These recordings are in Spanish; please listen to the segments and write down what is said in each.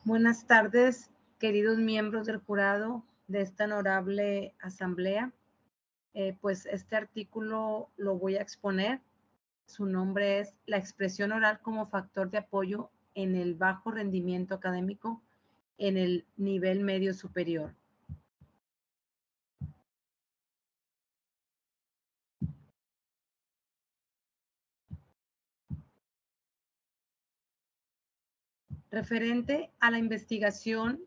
Buenas tardes, queridos miembros del jurado de esta honorable asamblea. Pues este artículo lo voy a exponer. Su nombre es La expresión oral como factor de apoyo en el bajo rendimiento académico en el nivel medio superior. Referente a la investigación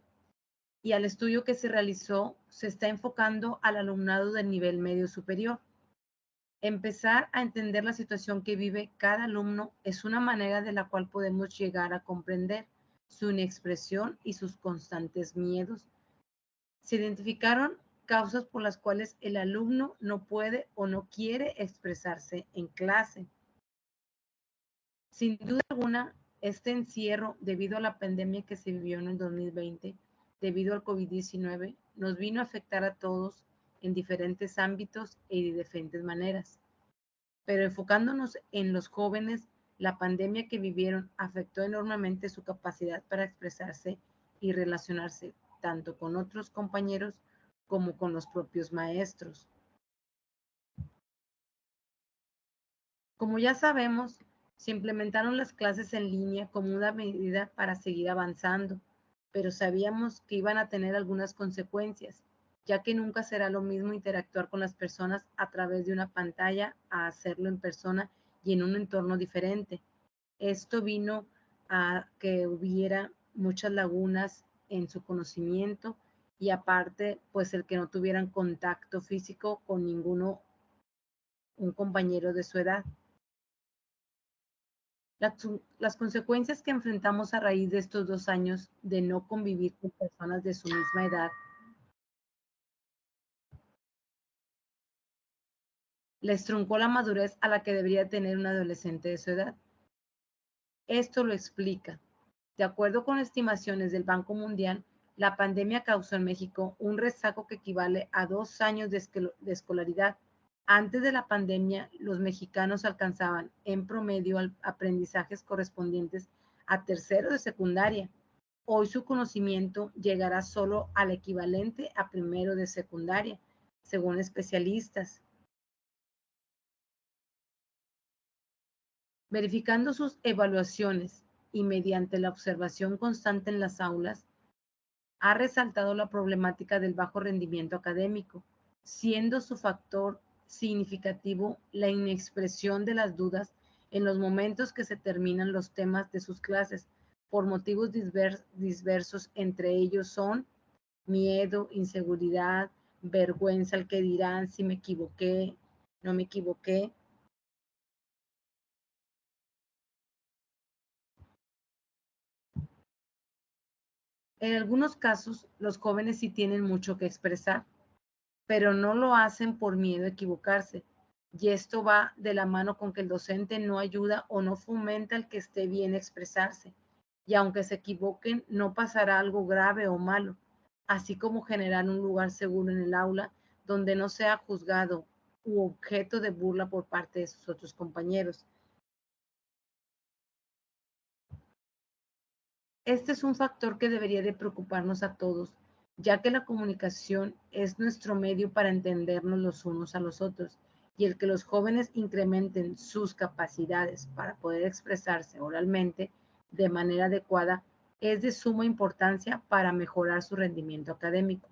y al estudio que se realizó, se está enfocando al alumnado del nivel medio superior. Empezar a entender la situación que vive cada alumno es una manera de la cual podemos llegar a comprender su inexpresión y sus constantes miedos. Se identificaron causas por las cuales el alumno no puede o no quiere expresarse en clase. Sin duda alguna, este encierro, debido a la pandemia que se vivió en el 2020, debido al COVID-19, nos vino a afectar a todos en diferentes ámbitos y de diferentes maneras. Pero enfocándonos en los jóvenes, la pandemia que vivieron afectó enormemente su capacidad para expresarse y relacionarse tanto con otros compañeros como con los propios maestros. Como ya sabemos, se implementaron las clases en línea como una medida para seguir avanzando, pero sabíamos que iban a tener algunas consecuencias, ya que nunca será lo mismo interactuar con las personas a través de una pantalla a hacerlo en persona y en un entorno diferente. Esto vino a que hubiera muchas lagunas en su conocimiento y aparte, pues el que no tuvieran contacto físico con ninguno, un compañero de su edad. Las consecuencias que enfrentamos a raíz de estos 2 años de no convivir con personas de su misma edad les truncó la madurez a la que debería tener un adolescente de su edad. Esto lo explica. De acuerdo con estimaciones del Banco Mundial, la pandemia causó en México un rezago que equivale a 2 años de escolaridad. Antes de la pandemia, los mexicanos alcanzaban en promedio aprendizajes correspondientes a tercero de secundaria. Hoy su conocimiento llegará solo al equivalente a primero de secundaria, según especialistas. Verificando sus evaluaciones y mediante la observación constante en las aulas, ha resaltado la problemática del bajo rendimiento académico, siendo su factor significativo la inexpresión de las dudas en los momentos que se terminan los temas de sus clases, por motivos diversos, entre ellos son miedo, inseguridad, vergüenza al que dirán, si me equivoqué, no me equivoqué. En algunos casos, los jóvenes sí tienen mucho que expresar, pero no lo hacen por miedo a equivocarse. Y esto va de la mano con que el docente no ayuda o no fomenta el que esté bien expresarse. Y aunque se equivoquen, no pasará algo grave o malo, así como generar un lugar seguro en el aula donde no sea juzgado u objeto de burla por parte de sus otros compañeros. Este es un factor que debería de preocuparnos a todos, ya que la comunicación es nuestro medio para entendernos los unos a los otros, y el que los jóvenes incrementen sus capacidades para poder expresarse oralmente de manera adecuada es de suma importancia para mejorar su rendimiento académico.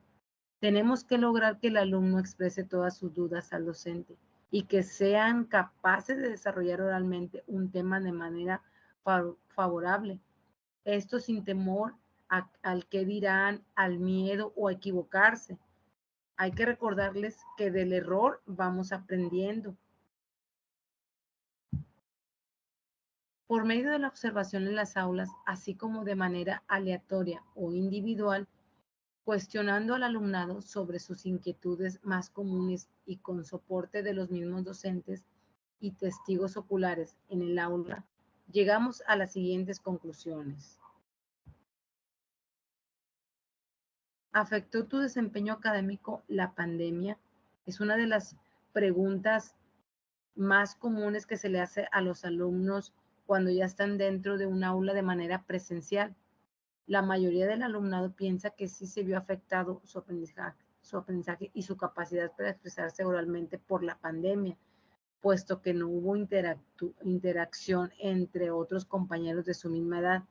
Tenemos que lograr que el alumno exprese todas sus dudas al docente y que sean capaces de desarrollar oralmente un tema de manera favorable, esto sin temor al que dirán, al miedo o a equivocarse. Hay que recordarles que del error vamos aprendiendo. Por medio de la observación en las aulas, así como de manera aleatoria o individual, cuestionando al alumnado sobre sus inquietudes más comunes y con soporte de los mismos docentes y testigos oculares en el aula, llegamos a las siguientes conclusiones. ¿Afectó tu desempeño académico la pandemia? Es una de las preguntas más comunes que se le hace a los alumnos cuando ya están dentro de un aula de manera presencial. La mayoría del alumnado piensa que sí se vio afectado su aprendizaje y su capacidad para expresarse oralmente por la pandemia, puesto que no hubo interacción entre otros compañeros de su misma edad.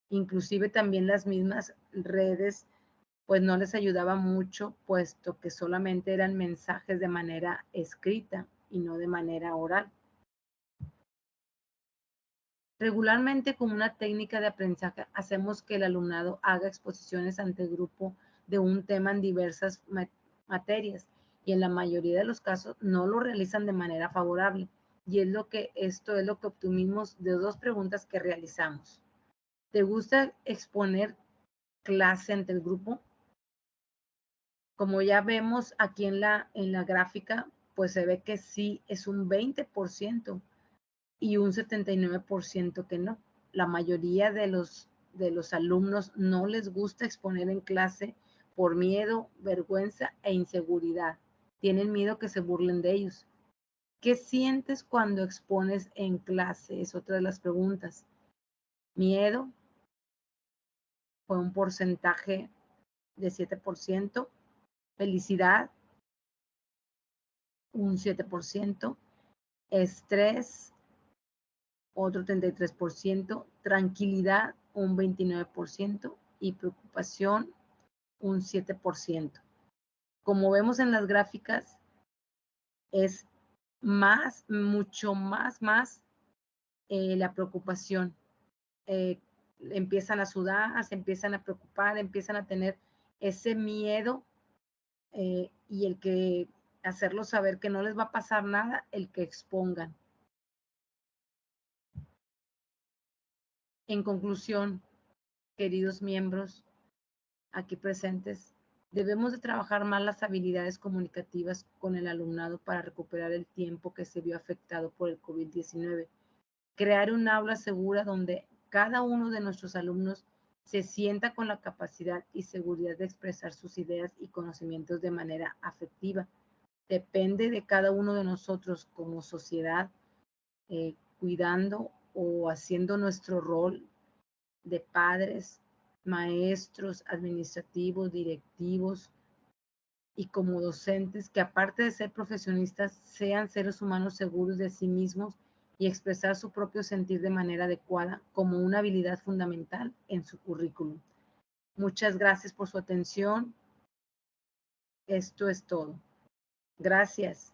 Inclusive también las mismas redes pues no les ayudaba mucho, puesto que solamente eran mensajes de manera escrita y no de manera oral. Regularmente, como una técnica de aprendizaje, hacemos que el alumnado haga exposiciones ante el grupo de un tema en diversas materias y en la mayoría de los casos no lo realizan de manera favorable. Y esto es lo que obtuvimos de dos preguntas que realizamos. ¿Te gusta exponer clase ante el grupo? Como ya vemos aquí en la gráfica, pues se ve que sí es un 20% y un 79% que no. La mayoría de los alumnos no les gusta exponer en clase por miedo, vergüenza e inseguridad. Tienen miedo que se burlen de ellos. ¿Qué sientes cuando expones en clase? Es otra de las preguntas. Miedo fue un porcentaje de 7%. Felicidad, un 7%. Estrés, otro 33%, tranquilidad un 29% y preocupación un 7%. Como vemos en las gráficas, es mucho más la preocupación. Empiezan a sudar, se empiezan a preocupar, empiezan a tener ese miedo y el que hacerlos saber que no les va a pasar nada, el que expongan. En conclusión, queridos miembros aquí presentes, debemos de trabajar más las habilidades comunicativas con el alumnado para recuperar el tiempo que se vio afectado por el COVID-19. Crear un aula segura donde cada uno de nuestros alumnos se sienta con la capacidad y seguridad de expresar sus ideas y conocimientos de manera afectiva. Depende de cada uno de nosotros como sociedad, cuidando o haciendo nuestro rol de padres, maestros, administrativos, directivos y como docentes que aparte de ser profesionistas sean seres humanos seguros de sí mismos y expresar su propio sentir de manera adecuada como una habilidad fundamental en su currículum. Muchas gracias por su atención. Esto es todo. Gracias.